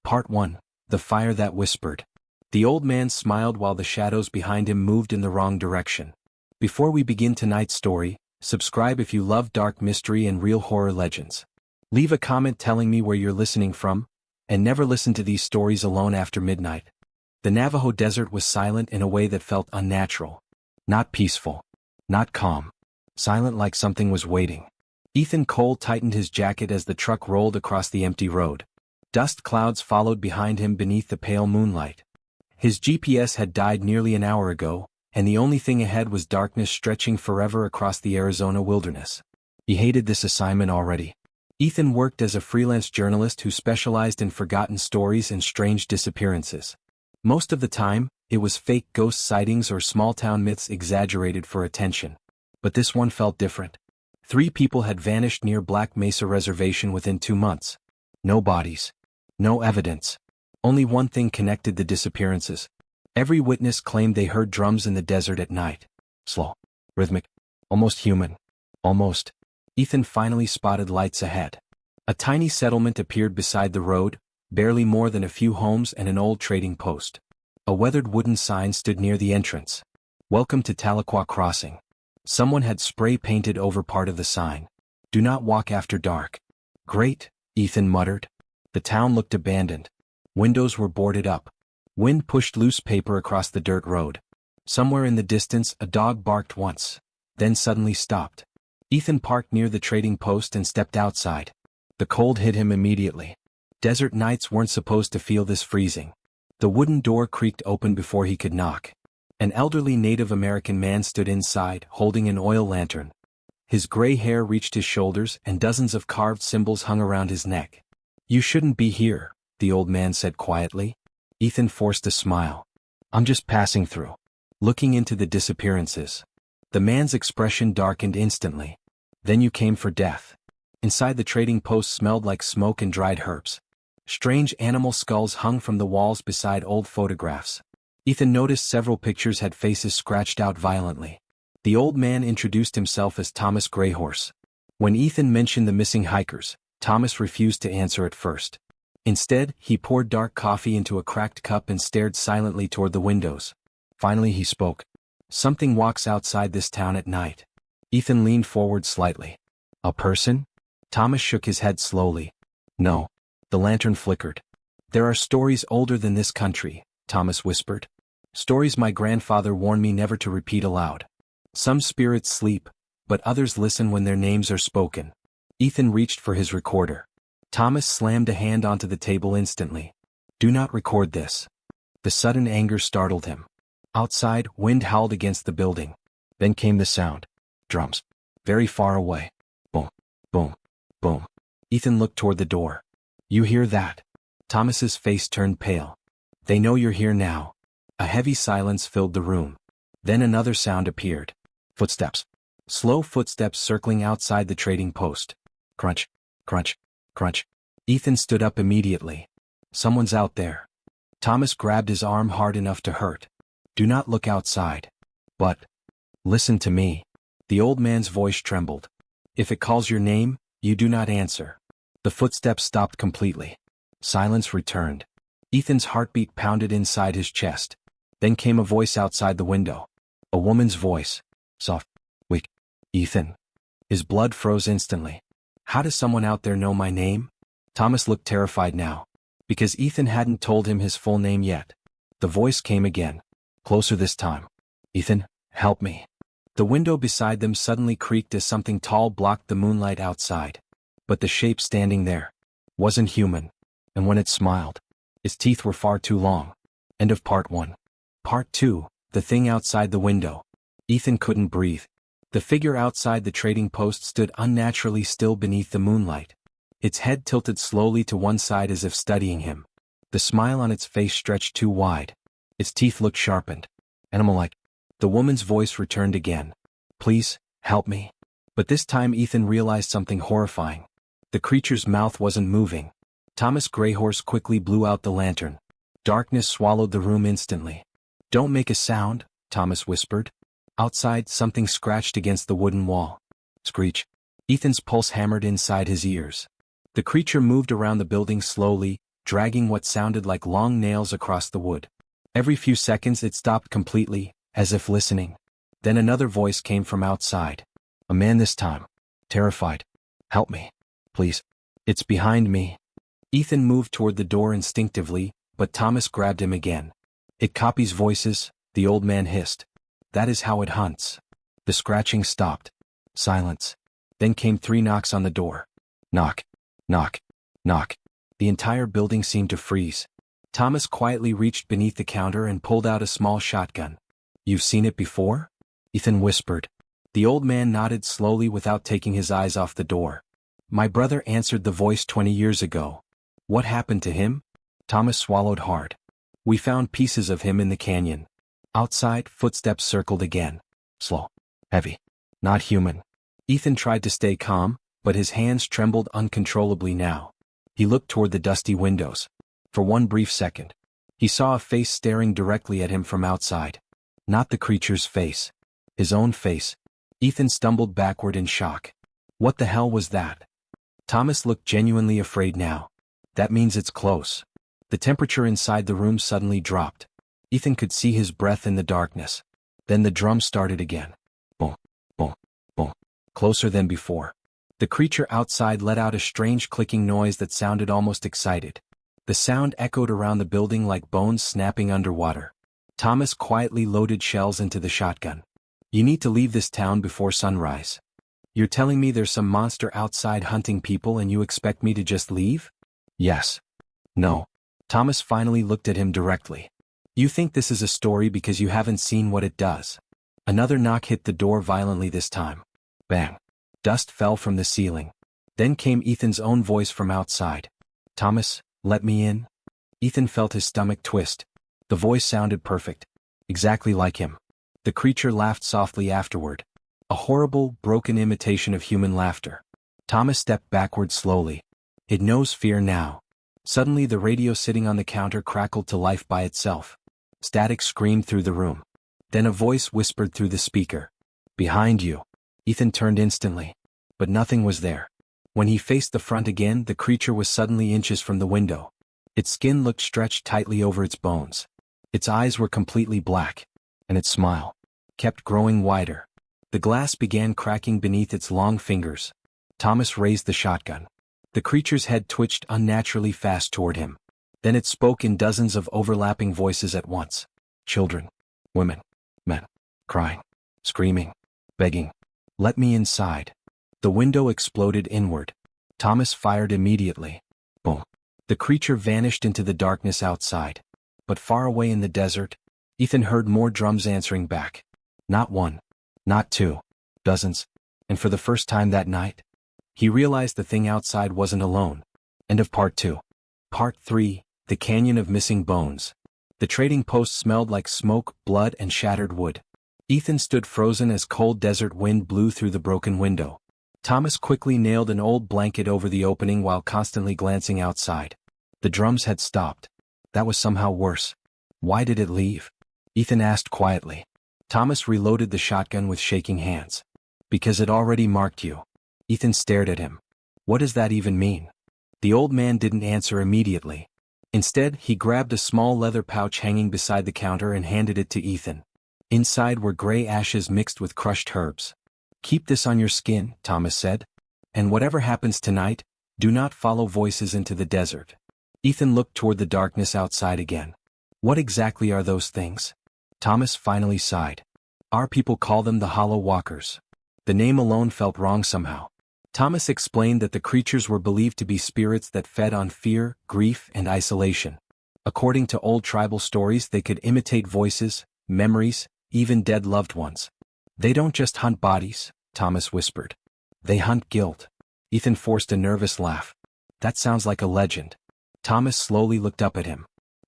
Part 1. The Fire That Whispered. The old man smiled while the shadows behind him moved in the wrong direction. Before we begin tonight's story, subscribe if you love dark mystery and real horror legends. Leave a comment telling me where you're listening from, and never listen to these stories alone after midnight. The Navajo desert was silent in a way that felt unnatural. Not peaceful. Not calm. Silent like something was waiting. Ethan Cole tightened his jacket as the truck rolled across the empty road. Dust clouds followed behind him beneath the pale moonlight. His GPS had died nearly an hour ago, and the only thing ahead was darkness stretching forever across the Arizona wilderness. He hated this assignment already. Ethan worked as a freelance journalist who specialized in forgotten stories and strange disappearances. Most of the time, it was fake ghost sightings or small-town myths exaggerated for attention. But this one felt different. 3 people had vanished near Black Mesa Reservation within 2 months. No bodies. No evidence. Only one thing connected the disappearances. Every witness claimed they heard drums in the desert at night. Slow. Rhythmic. Almost human. Almost. Ethan finally spotted lights ahead. A tiny settlement appeared beside the road, barely more than a few homes and an old trading post. A weathered wooden sign stood near the entrance. Welcome to Tahlequah Crossing. Someone had spray-painted over part of the sign. Do not walk after dark. Great, Ethan muttered. The town looked abandoned. Windows were boarded up. Wind pushed loose paper across the dirt road. Somewhere in the distance, a dog barked once, then suddenly stopped. Ethan parked near the trading post and stepped outside. The cold hit him immediately. Desert nights weren't supposed to feel this freezing. The wooden door creaked open before he could knock. An elderly Native American man stood inside, holding an oil lantern. His gray hair reached his shoulders and dozens of carved symbols hung around his neck. You shouldn't be here, the old man said quietly. Ethan forced a smile. I'm just passing through. Looking into the disappearances. The man's expression darkened instantly. Then you came for death. Inside the trading post smelled like smoke and dried herbs. Strange animal skulls hung from the walls beside old photographs. Ethan noticed several pictures had faces scratched out violently. The old man introduced himself as Thomas Greyhorse. When Ethan mentioned the missing hikers, Thomas refused to answer at first. Instead, he poured dark coffee into a cracked cup and stared silently toward the windows. Finally he spoke. Something walks outside this town at night. Ethan leaned forward slightly. A person? Thomas shook his head slowly. No. The lantern flickered. There are stories older than this country, Thomas whispered. Stories my grandfather warned me never to repeat aloud. Some spirits sleep, but others listen when their names are spoken. Ethan reached for his recorder. Thomas slammed a hand onto the table instantly. Do not record this. The sudden anger startled him. Outside, wind howled against the building. Then came the sound. Drums. Very far away. Boom, boom, boom. Ethan looked toward the door. You hear that? Thomas's face turned pale. They know you're here now. A heavy silence filled the room. Then another sound appeared. Footsteps. Slow footsteps circling outside the trading post. Crunch, crunch, crunch. Ethan stood up immediately. Someone's out there. Thomas grabbed his arm hard enough to hurt. Do not look outside. But, listen to me. The old man's voice trembled. If it calls your name, you do not answer. The footsteps stopped completely. Silence returned. Ethan's heartbeat pounded inside his chest. Then came a voice outside the window. A woman's voice. Soft. Weak. Ethan. His blood froze instantly. How does someone out there know my name? Thomas looked terrified now. Because Ethan hadn't told him his full name yet. The voice came again. Closer this time. Ethan, help me. The window beside them suddenly creaked as something tall blocked the moonlight outside. But the shape standing there wasn't human. And when it smiled, its teeth were far too long. End of part 1. Part 2, the thing outside the window. Ethan couldn't breathe. The figure outside the trading post stood unnaturally still beneath the moonlight. Its head tilted slowly to one side as if studying him. The smile on its face stretched too wide. Its teeth looked sharpened. Animal-like. The woman's voice returned again. Please, help me. But this time Ethan realized something horrifying. The creature's mouth wasn't moving. Thomas Greyhorse quickly blew out the lantern. Darkness swallowed the room instantly. Don't make a sound, Thomas whispered. Outside, something scratched against the wooden wall. Screech. Ethan's pulse hammered inside his ears. The creature moved around the building slowly, dragging what sounded like long nails across the wood. Every few seconds it stopped completely, as if listening. Then another voice came from outside. A man this time. Terrified. Help me. Please. It's behind me. Ethan moved toward the door instinctively, but Thomas grabbed him again. It copies voices, the old man hissed. That is how it hunts. The scratching stopped. Silence. Then came 3 knocks on the door. Knock. Knock. Knock. The entire building seemed to freeze. Thomas quietly reached beneath the counter and pulled out a small shotgun. You've seen it before? Ethan whispered. The old man nodded slowly without taking his eyes off the door. My brother answered the voice 20 years ago. What happened to him? Thomas swallowed hard. We found pieces of him in the canyon. Outside, footsteps circled again. Slow. Heavy. Not human. Ethan tried to stay calm, but his hands trembled uncontrollably now. He looked toward the dusty windows. For one brief second, he saw a face staring directly at him from outside. Not the creature's face. His own face. Ethan stumbled backward in shock. What the hell was that? Thomas looked genuinely afraid now. That means it's close. The temperature inside the room suddenly dropped. Ethan could see his breath in the darkness. Then the drum started again. Boom, boom, boom. Closer than before. The creature outside let out a strange clicking noise that sounded almost excited. The sound echoed around the building like bones snapping underwater. Thomas quietly loaded shells into the shotgun. You need to leave this town before sunrise. You're telling me there's some monster outside hunting people and you expect me to just leave? Yes. No. Thomas finally looked at him directly. You think this is a story because you haven't seen what it does. Another knock hit the door violently this time. Bang. Dust fell from the ceiling. Then came Ethan's own voice from outside. Thomas, let me in. Ethan felt his stomach twist. The voice sounded perfect. Exactly like him. The creature laughed softly afterward. A horrible, broken imitation of human laughter. Thomas stepped backward slowly. It knows fear now. Suddenly the radio sitting on the counter crackled to life by itself. Static screamed through the room. Then a voice whispered through the speaker. Behind you. Ethan turned instantly. But nothing was there. When he faced the front again, the creature was suddenly inches from the window. Its skin looked stretched tightly over its bones. Its eyes were completely black. And its smile kept growing wider. The glass began cracking beneath its long fingers. Thomas raised the shotgun. The creature's head twitched unnaturally fast toward him. Then it spoke in dozens of overlapping voices at once. Children, women, men, crying, screaming, begging. Let me inside. The window exploded inward. Thomas fired immediately. Boom. The creature vanished into the darkness outside. But far away in the desert, Ethan heard more drums answering back. Not one. Not two. Dozens. And for the first time that night, he realized the thing outside wasn't alone. End of part 2. Part 3, The Canyon of Missing Bones. The trading post smelled like smoke, blood, and shattered wood. Ethan stood frozen as cold desert wind blew through the broken window. Thomas quickly nailed an old blanket over the opening while constantly glancing outside. The drums had stopped. That was somehow worse. Why did it leave? Ethan asked quietly. Thomas reloaded the shotgun with shaking hands. Because it already marked you. Ethan stared at him. What does that even mean? The old man didn't answer immediately. Instead, he grabbed a small leather pouch hanging beside the counter and handed it to Ethan. Inside were gray ashes mixed with crushed herbs. Keep this on your skin, Thomas said. And whatever happens tonight, do not follow voices into the desert. Ethan looked toward the darkness outside again. What exactly are those things? Thomas finally sighed. Our people call them the Hollow Walkers. The name alone felt wrong somehow. Thomas explained that the creatures were believed to be spirits that fed on fear, grief, and isolation. According to old tribal stories, they could imitate voices, memories, even dead loved ones. They don't just hunt bodies, Thomas whispered. They hunt guilt. Ethan forced a nervous laugh. That sounds like a legend. Thomas slowly looked up at him.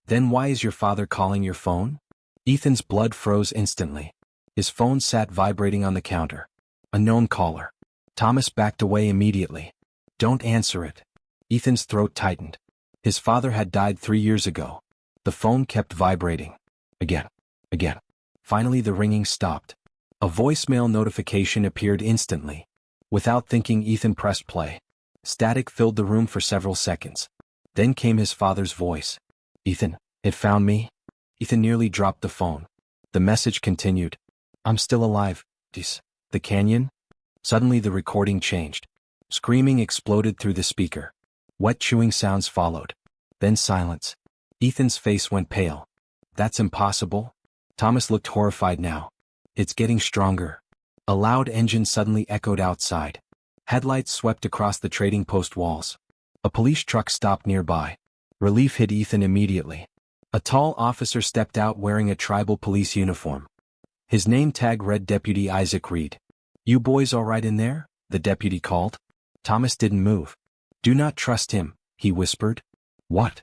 Then why is your father calling your phone? Ethan's blood froze instantly. His phone sat vibrating on the counter. Unknown caller. Thomas backed away immediately. Don't answer it. Ethan's throat tightened. His father had died 3 years ago. The phone kept vibrating. Again. Again. Finally the ringing stopped. A voicemail notification appeared instantly. Without thinking, Ethan pressed play. Static filled the room for several seconds. Then came his father's voice. "Ethan, it found me?" Ethan nearly dropped the phone. The message continued. "I'm still alive. The canyon?" Suddenly the recording changed. Screaming exploded through the speaker. Wet chewing sounds followed. Then silence. Ethan's face went pale. "That's impossible." Thomas looked horrified now. "It's getting stronger." A loud engine suddenly echoed outside. Headlights swept across the trading post walls. A police truck stopped nearby. Relief hit Ethan immediately. A tall officer stepped out wearing a tribal police uniform. His name tag read Deputy Isaac Reed. "You boys all right in there?" the deputy called. Thomas didn't move. "Do not trust him," he whispered. "What?"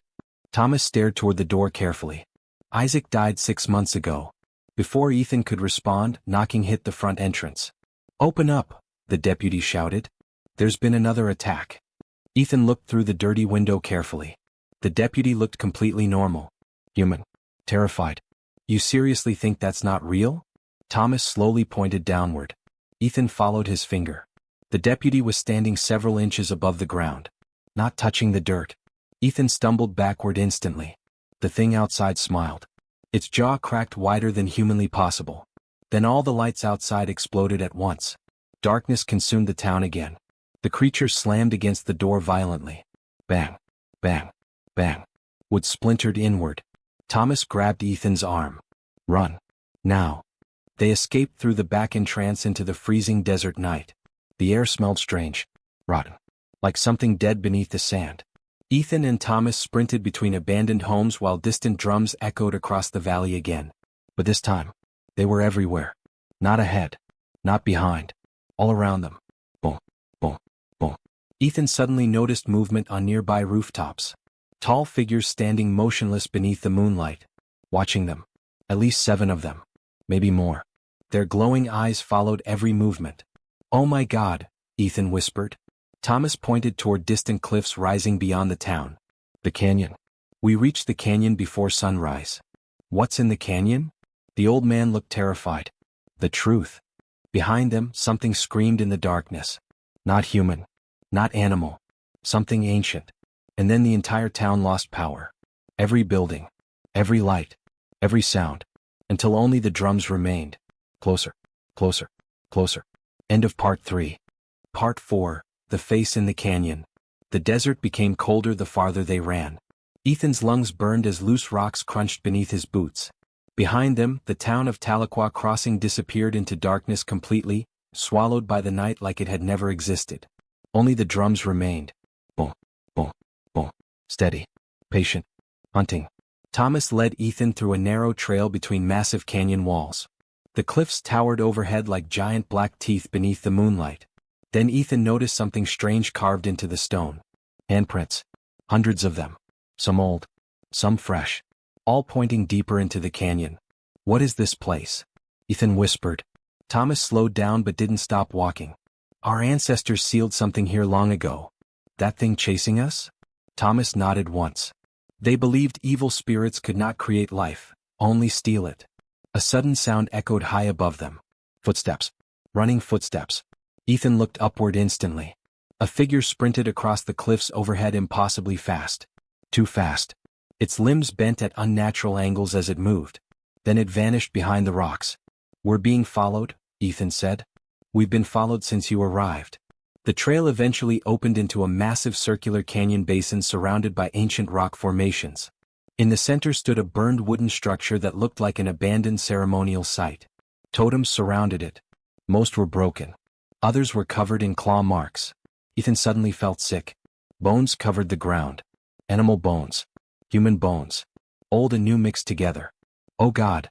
Thomas stared toward the door carefully. "Isaac died 6 months ago." Before Ethan could respond, knocking hit the front entrance. "Open up," the deputy shouted. "There's been another attack." Ethan looked through the dirty window carefully. The deputy looked completely normal. Human. Terrified. "You seriously think that's not real?" Thomas slowly pointed downward. Ethan followed his finger. The deputy was standing several inches above the ground, not touching the dirt. Ethan stumbled backward instantly. The thing outside smiled. Its jaw cracked wider than humanly possible. Then all the lights outside exploded at once. Darkness consumed the town again. The creature slammed against the door violently. Bang, bang, bang. Wood splintered inward. Thomas grabbed Ethan's arm. "Run. Now." They escaped through the back entrance into the freezing desert night. The air smelled strange. Rotten. Like something dead beneath the sand. Ethan and Thomas sprinted between abandoned homes while distant drums echoed across the valley again. But this time, they were everywhere. Not ahead. Not behind. All around them. Boom, boom, boom. Ethan suddenly noticed movement on nearby rooftops. Tall figures standing motionless beneath the moonlight. Watching them. At least 7 of them. Maybe more. Their glowing eyes followed every movement. "Oh my God," Ethan whispered. Thomas pointed toward distant cliffs rising beyond the town. "The canyon." "We reached the canyon before sunrise." "What's in the canyon?" The old man looked terrified. "The truth." Behind them, something screamed in the darkness. Not human. Not animal. Something ancient. And then the entire town lost power. Every building. Every light. Every sound. Until only the drums remained. Closer. Closer. Closer. End of Part 3. Part 4. The Face in the Canyon. The desert became colder the farther they ran. Ethan's lungs burned as loose rocks crunched beneath his boots. Behind them, the town of Tahlequah Crossing disappeared into darkness completely, swallowed by the night like it had never existed. Only the drums remained. Boom, boom, boom. Steady. Patient. Hunting. Thomas led Ethan through a narrow trail between massive canyon walls. The cliffs towered overhead like giant black teeth beneath the moonlight. Then Ethan noticed something strange carved into the stone. Handprints. Hundreds of them. Some old. Some fresh. All pointing deeper into the canyon. "What is this place?" Ethan whispered. Thomas slowed down but didn't stop walking. "Our ancestors sealed something here long ago." "That thing chasing us?" Thomas nodded once. "They believed evil spirits could not create life, only steal it." A sudden sound echoed high above them. Footsteps. Running footsteps. Ethan looked upward instantly. A figure sprinted across the cliffs overhead impossibly fast. Too fast. Its limbs bent at unnatural angles as it moved. Then it vanished behind the rocks. "We're being followed," Ethan said. "We've been followed since you arrived." The trail eventually opened into a massive circular canyon basin surrounded by ancient rock formations. In the center stood a burned wooden structure that looked like an abandoned ceremonial site. Totems surrounded it. Most were broken. Others were covered in claw marks. Ethan suddenly felt sick. Bones covered the ground. Animal bones. Human bones. Old and new mixed together. "Oh God."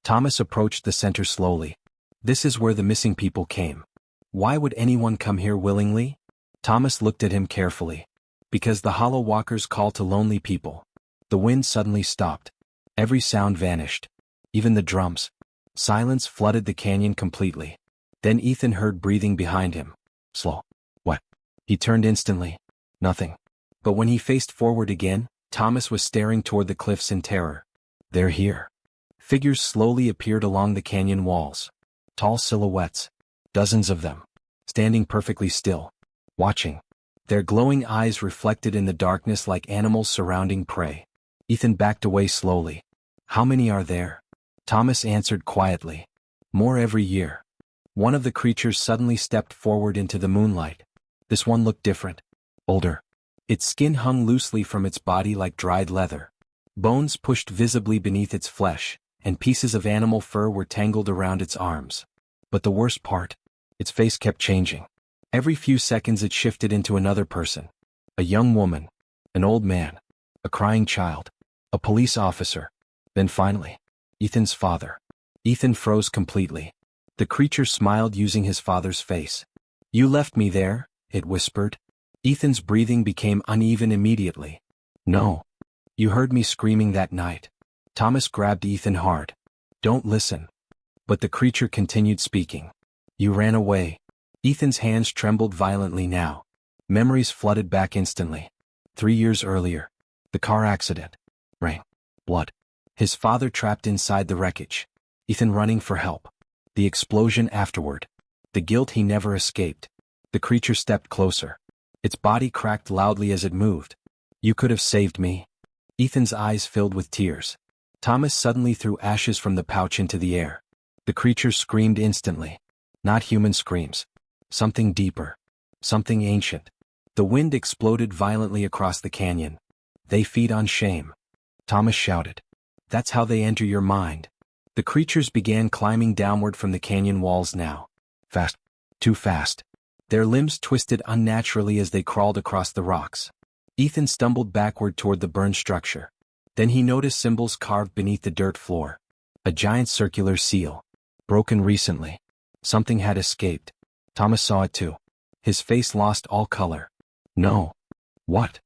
Thomas approached the center slowly. "This is where the missing people came." "Why would anyone come here willingly?" Thomas looked at him carefully. "Because the Hollow Walkers call to lonely people." The wind suddenly stopped. Every sound vanished. Even the drums. Silence flooded the canyon completely. Then Ethan heard breathing behind him. Slow. What? He turned instantly. Nothing. But when he faced forward again, Thomas was staring toward the cliffs in terror. "They're here." Figures slowly appeared along the canyon walls. Tall silhouettes. Dozens of them. Standing perfectly still. Watching. their glowing eyes reflected in the darkness like animals surrounding prey. Ethan backed away slowly. "How many are there?" Thomas answered quietly. "More every year." One of the creatures suddenly stepped forward into the moonlight. This one looked different. Older. Its skin hung loosely from its body like dried leather. Bones pushed visibly beneath its flesh, and pieces of animal fur were tangled around its arms. But the worst part? Its face kept changing. Every few seconds it shifted into another person. A young woman. An old man. A crying child. A police officer. Then finally, Ethan's father. Ethan froze completely. The creature smiled using his father's face. "You left me there," it whispered. Ethan's breathing became uneven immediately. "No. You heard me screaming that night." Thomas grabbed Ethan hard. "Don't listen." But the creature continued speaking. "You ran away." Ethan's hands trembled violently now. Memories flooded back instantly. 3 years earlier. The car accident. Rain. Blood. His father trapped inside the wreckage. Ethan running for help. The explosion afterward. The guilt he never escaped. The creature stepped closer. Its body cracked loudly as it moved. "You could have saved me." Ethan's eyes filled with tears. Thomas suddenly threw ashes from the pouch into the air. The creature screamed instantly. Not human screams. Something deeper. Something ancient. The wind exploded violently across the canyon. "They feed on shame." Thomas shouted. "That's how they enter your mind." The creatures began climbing downward from the canyon walls now. Fast. Too fast. Their limbs twisted unnaturally as they crawled across the rocks. Ethan stumbled backward toward the burned structure. Then he noticed symbols carved beneath the dirt floor. A giant circular seal. Broken recently. Something had escaped. Thomas saw it too. His face lost all color. "No." "What?"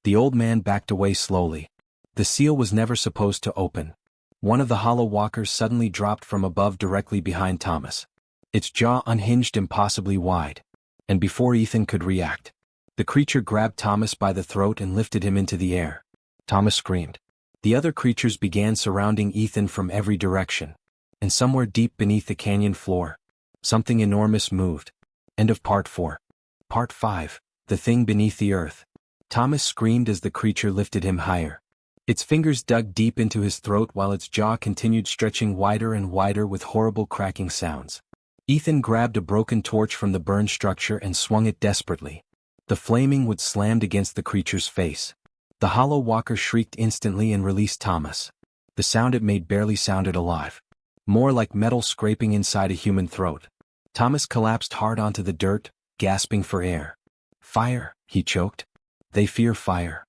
The old man backed away slowly. The seal was never supposed to open. One of the hollow walkers suddenly dropped from above directly behind Thomas. Its jaw unhinged impossibly wide. And before Ethan could react, the creature grabbed Thomas by the throat and lifted him into the air. Thomas screamed. The other creatures began surrounding Ethan from every direction. And somewhere deep beneath the canyon floor, something enormous moved. End of Part 4. Part 5, The Thing Beneath the Earth. Thomas screamed as the creature lifted him higher. Its fingers dug deep into his throat while its jaw continued stretching wider and wider with horrible cracking sounds. Ethan grabbed a broken torch from the burned structure and swung it desperately. The flaming wood slammed against the creature's face. The hollow walker shrieked instantly and released Thomas. The sound it made barely sounded alive. More like metal scraping inside a human throat. Thomas collapsed hard onto the dirt, gasping for air. "Fire," he choked. "They fear fire."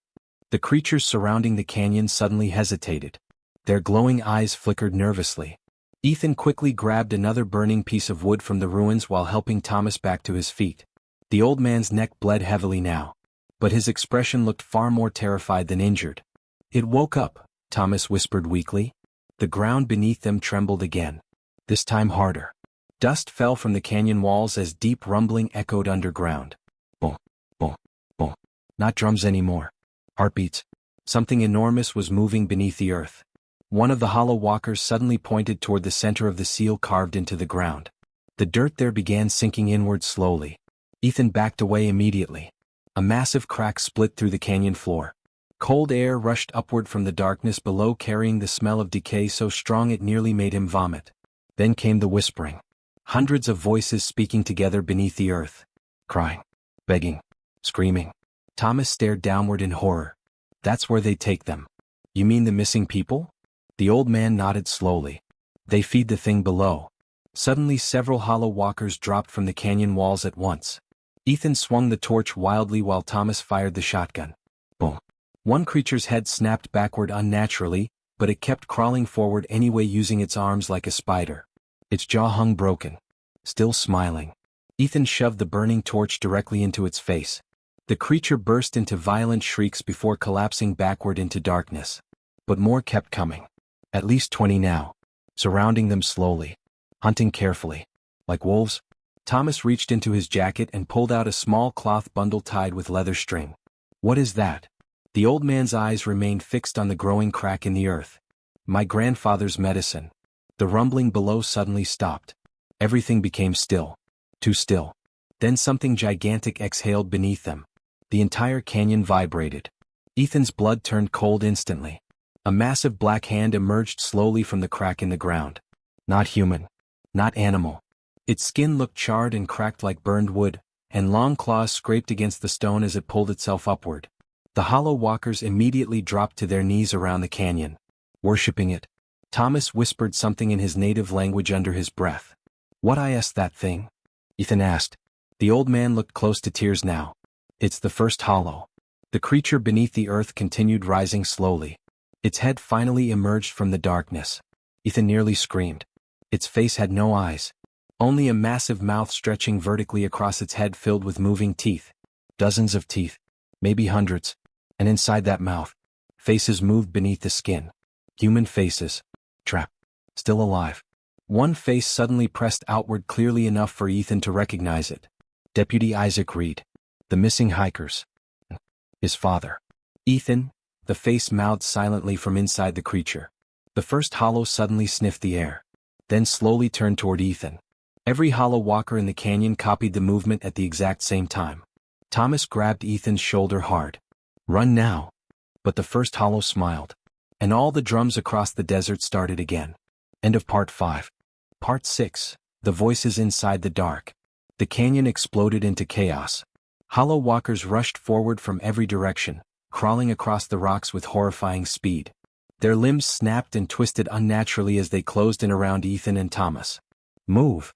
The creatures surrounding the canyon suddenly hesitated. Their glowing eyes flickered nervously. Ethan quickly grabbed another burning piece of wood from the ruins while helping Thomas back to his feet. The old man's neck bled heavily now, but his expression looked far more terrified than injured. "It woke up," Thomas whispered weakly. The ground beneath them trembled again. This time harder. Dust fell from the canyon walls as deep rumbling echoed underground. Boom, boom, boom. Not drums anymore. Heartbeats. Something enormous was moving beneath the earth. One of the hollow walkers suddenly pointed toward the center of the seal carved into the ground. The dirt there began sinking inward slowly. Ethan backed away immediately. A massive crack split through the canyon floor. Cold air rushed upward from the darkness below, carrying the smell of decay so strong it nearly made him vomit. Then came the whispering. Hundreds of voices speaking together beneath the earth. Crying. Begging. Screaming. Thomas stared downward in horror. "That's where they take them." "You mean the missing people?" The old man nodded slowly. "They feed the thing below." Suddenly several hollow walkers dropped from the canyon walls at once. Ethan swung the torch wildly while Thomas fired the shotgun. Boom. One creature's head snapped backward unnaturally, but it kept crawling forward anyway, using its arms like a spider. Its jaw hung broken. Still smiling. Ethan shoved the burning torch directly into its face. The creature burst into violent shrieks before collapsing backward into darkness. But more kept coming. At least 20 now. Surrounding them slowly. Hunting carefully. Like wolves. Thomas reached into his jacket and pulled out a small cloth bundle tied with leather string. "What is that?" The old man's eyes remained fixed on the growing crack in the earth. "My grandfather's medicine." The rumbling below suddenly stopped. Everything became still. Too still. Then something gigantic exhaled beneath them. The entire canyon vibrated. Ethan's blood turned cold instantly. A massive black hand emerged slowly from the crack in the ground. Not human. Not animal. Its skin looked charred and cracked like burned wood, and long claws scraped against the stone as it pulled itself upward. The hollow walkers immediately dropped to their knees around the canyon, worshipping it. Thomas whispered something in his native language under his breath. "What is that thing?" Ethan asked. The old man looked close to tears now. "It's the first hollow." The creature beneath the earth continued rising slowly. Its head finally emerged from the darkness. Ethan nearly screamed. Its face had no eyes. Only a massive mouth stretching vertically across its head filled with moving teeth. Dozens of teeth. Maybe hundreds. And inside that mouth, faces moved beneath the skin. Human faces. Trapped. Still alive. One face suddenly pressed outward clearly enough for Ethan to recognize it. Deputy Isaac Reed. The missing hikers. His father. "Ethan," the face mouthed silently from inside the creature. The first hollow suddenly sniffed the air. Then slowly turned toward Ethan. Every hollow walker in the canyon copied the movement at the exact same time. Thomas grabbed Ethan's shoulder hard. "Run now." But the first hollow smiled. And all the drums across the desert started again. End of Part 5. Part 6. The Voices Inside the Dark. The canyon exploded into chaos. Hollow walkers rushed forward from every direction, crawling across the rocks with horrifying speed. Their limbs snapped and twisted unnaturally as they closed in around Ethan and Thomas. "Move!"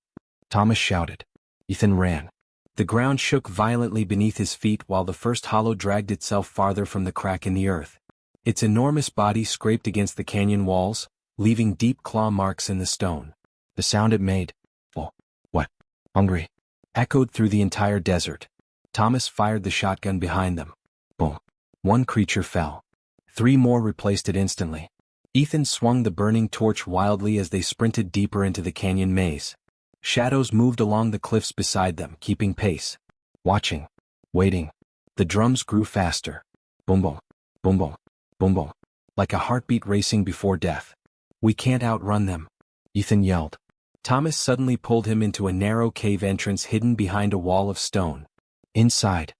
Thomas shouted. Ethan ran. The ground shook violently beneath his feet while the first hollow dragged itself farther from the crack in the earth. Its enormous body scraped against the canyon walls, leaving deep claw marks in the stone. The sound it made, "Oh, what? Hungry?" echoed through the entire desert. Thomas fired the shotgun behind them. Boom. One creature fell. 3 more replaced it instantly. Ethan swung the burning torch wildly as they sprinted deeper into the canyon maze. Shadows moved along the cliffs beside them, keeping pace. Watching. Waiting. The drums grew faster. Boom boom. Boom boom. Boom boom. Like a heartbeat racing before death. "We can't outrun them," Ethan yelled. Thomas suddenly pulled him into a narrow cave entrance hidden behind a wall of stone. Inside.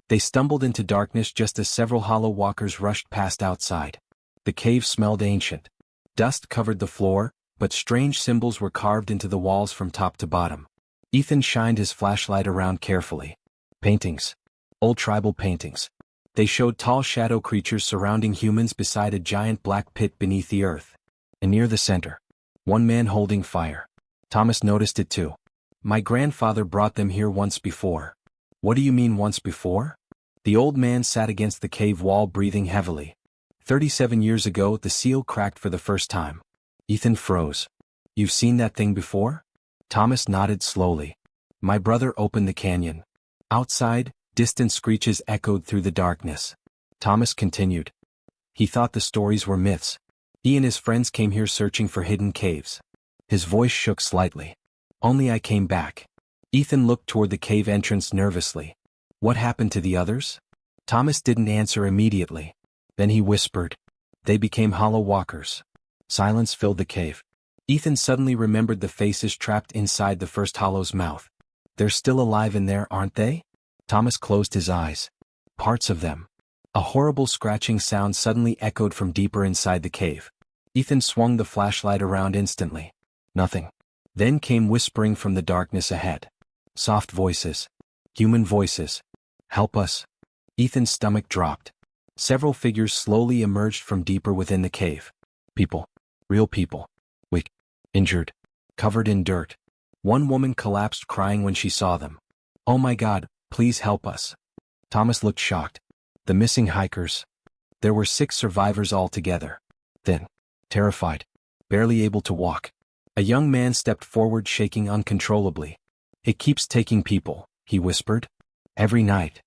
They stumbled into darkness just as several hollow walkers rushed past outside. The cave smelled ancient. Dust covered the floor, but strange symbols were carved into the walls from top to bottom. Ethan shined his flashlight around carefully. Paintings. Old tribal paintings. They showed tall shadow creatures surrounding humans beside a giant black pit beneath the earth. And near the center, one man holding fire. Thomas noticed it too. "My grandfather brought them here once before." "What do you mean once before?" The old man sat against the cave wall breathing heavily. 37 years ago the seal cracked for the first time. Ethan froze. "You've seen that thing before?" Thomas nodded slowly. "My brother opened the canyon." Outside, distant screeches echoed through the darkness. Thomas continued. "He thought the stories were myths. He and his friends came here searching for hidden caves." His voice shook slightly. "Only I came back." Ethan looked toward the cave entrance nervously. "What happened to the others?" Thomas didn't answer immediately. Then he whispered. "They became hollow walkers." Silence filled the cave. Ethan suddenly remembered the faces trapped inside the first hollow's mouth. "They're still alive in there, aren't they?" Thomas closed his eyes. "Parts of them." A horrible scratching sound suddenly echoed from deeper inside the cave. Ethan swung the flashlight around instantly. Nothing. Then came whispering from the darkness ahead. Soft voices. Human voices. "Help us." Ethan's stomach dropped. Several figures slowly emerged from deeper within the cave. People. Real people. Weak. Injured. Covered in dirt. One woman collapsed crying when she saw them. "Oh my God, please help us." Thomas looked shocked. The missing hikers. There were 6 survivors altogether. Thin. Terrified. Barely able to walk. A young man stepped forward shaking uncontrollably. "It keeps taking people," he whispered. "Every night."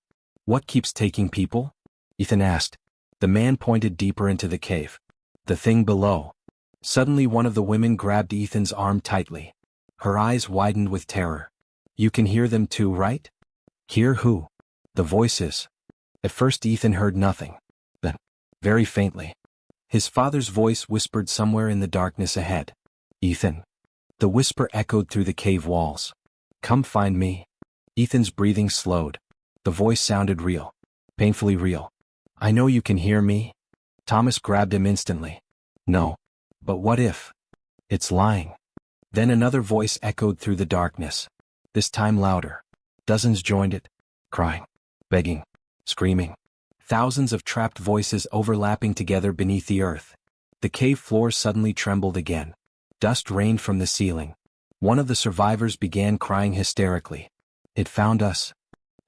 "What keeps taking people?" Ethan asked. The man pointed deeper into the cave. "The thing below." Suddenly one of the women grabbed Ethan's arm tightly. Her eyes widened with terror. "You can hear them too, right?" "Hear who?" "The voices." At first Ethan heard nothing. Then, very faintly, his father's voice whispered somewhere in the darkness ahead. "Ethan." The whisper echoed through the cave walls. "Come find me." Ethan's breathing slowed. The voice sounded real. painfully real. I know you can hear me. Thomas grabbed him instantly. No. But what if? It's lying. Then another voice echoed through the darkness. This time louder. Dozens joined it, crying, begging, screaming. Thousands of trapped voices overlapping together beneath the earth. The cave floor suddenly trembled again. Dust rained from the ceiling. One of the survivors began crying hysterically. It found us.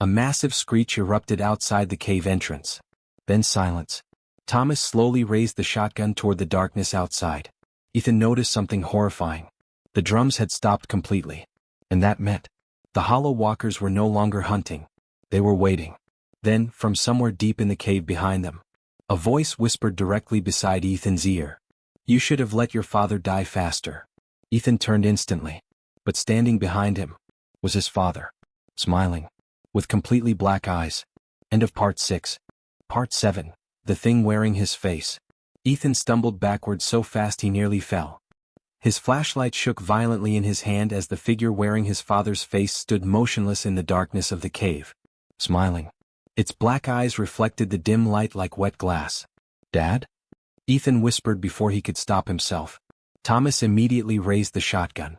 A massive screech erupted outside the cave entrance. Then silence. Thomas slowly raised the shotgun toward the darkness outside. Ethan noticed something horrifying. The drums had stopped completely. And that meant the hollow walkers were no longer hunting. They were waiting. Then, from somewhere deep in the cave behind them, a voice whispered directly beside Ethan's ear. You should have let your father die faster. Ethan turned instantly. But standing behind him was his father, smiling, with completely black eyes. End of Part 6. Part 7. The thing wearing his face. Ethan stumbled backward so fast he nearly fell. His flashlight shook violently in his hand as the figure wearing his father's face stood motionless in the darkness of the cave, smiling. Its black eyes reflected the dim light like wet glass. Dad? Ethan whispered before he could stop himself. Thomas immediately raised the shotgun.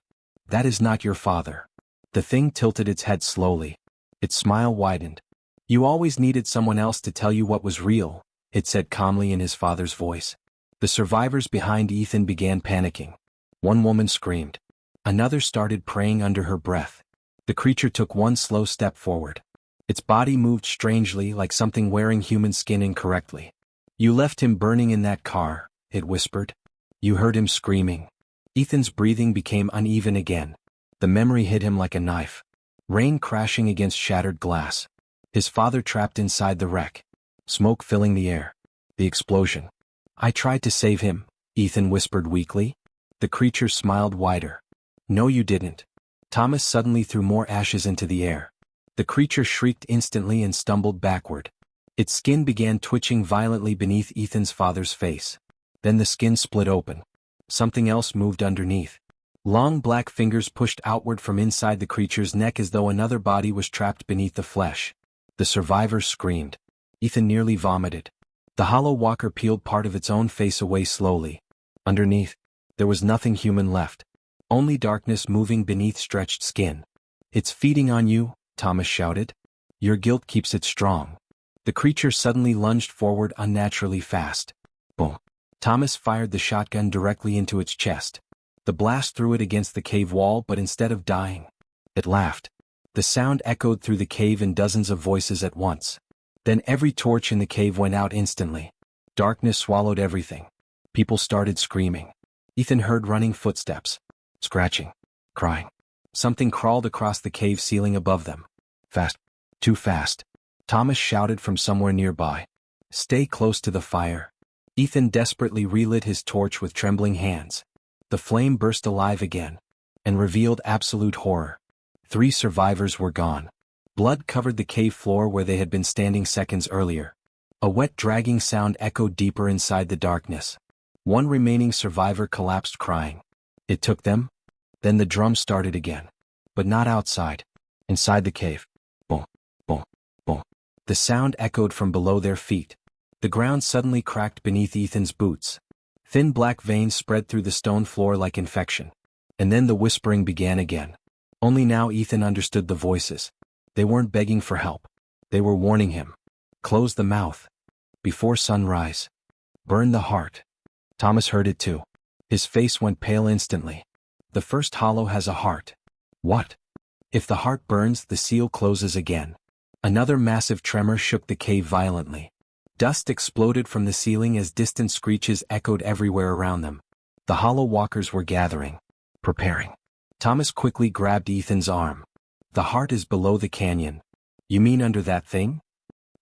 That is not your father. The thing tilted its head slowly. Its smile widened. You always needed someone else to tell you what was real, it said calmly in his father's voice. The survivors behind Ethan began panicking. One woman screamed. Another started praying under her breath. The creature took one slow step forward. Its body moved strangely like something wearing human skin incorrectly. You left him burning in that car, it whispered. You heard him screaming. Ethan's breathing became uneven again. The memory hit him like a knife. Rain crashing against shattered glass. His father trapped inside the wreck. Smoke filling the air. The explosion. I tried to save him, Ethan whispered weakly. The creature smiled wider. No, you didn't. Thomas suddenly threw more ashes into the air. The creature shrieked instantly and stumbled backward. Its skin began twitching violently beneath Ethan's father's face. Then the skin split open. Something else moved underneath. Long black fingers pushed outward from inside the creature's neck as though another body was trapped beneath the flesh. The survivors screamed. Ethan nearly vomited. The hollow walker peeled part of its own face away slowly. Underneath, there was nothing human left. Only darkness moving beneath stretched skin. It's feeding on you, Thomas shouted. Your guilt keeps it strong. The creature suddenly lunged forward unnaturally fast. Boom. Thomas fired the shotgun directly into its chest. The blast threw it against the cave wall, but instead of dying, it laughed. The sound echoed through the cave in dozens of voices at once. Then every torch in the cave went out instantly. Darkness swallowed everything. People started screaming. Ethan heard running footsteps. Scratching. Crying. Something crawled across the cave ceiling above them. Fast. Too fast. Thomas shouted from somewhere nearby. Stay close to the fire. Ethan desperately relit his torch with trembling hands. The flame burst alive again and revealed absolute horror. 3 survivors were gone. Blood covered the cave floor where they had been standing seconds earlier. A wet dragging sound echoed deeper inside the darkness. One remaining survivor collapsed crying. It took them? Then the drum started again. But not outside. Inside the cave. Boom, boom, boom. The sound echoed from below their feet. The ground suddenly cracked beneath Ethan's boots. Thin black veins spread through the stone floor like infection. And then the whispering began again. Only now Ethan understood the voices. They weren't begging for help. They were warning him. Close the mouth. Before sunrise. Burn the heart. Thomas heard it too. His face went pale instantly. The first hollow has a heart. What? If the heart burns, the seal closes again. Another massive tremor shook the cave violently. Dust exploded from the ceiling as distant screeches echoed everywhere around them. The hollow walkers were gathering. Preparing. Thomas quickly grabbed Ethan's arm. The heart is below the canyon. You mean under that thing?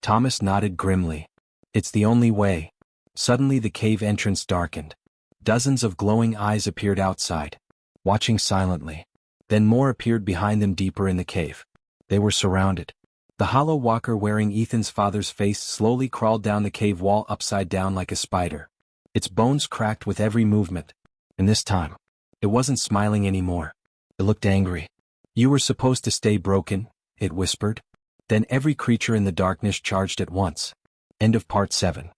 Thomas nodded grimly. It's the only way. Suddenly the cave entrance darkened. Dozens of glowing eyes appeared outside, watching silently. Then more appeared behind them deeper in the cave. They were surrounded. The hollow walker wearing Ethan's father's face slowly crawled down the cave wall upside down like a spider. Its bones cracked with every movement. And this time, it wasn't smiling anymore. It looked angry. You were supposed to stay broken, it whispered. Then every creature in the darkness charged at once. End of part 7.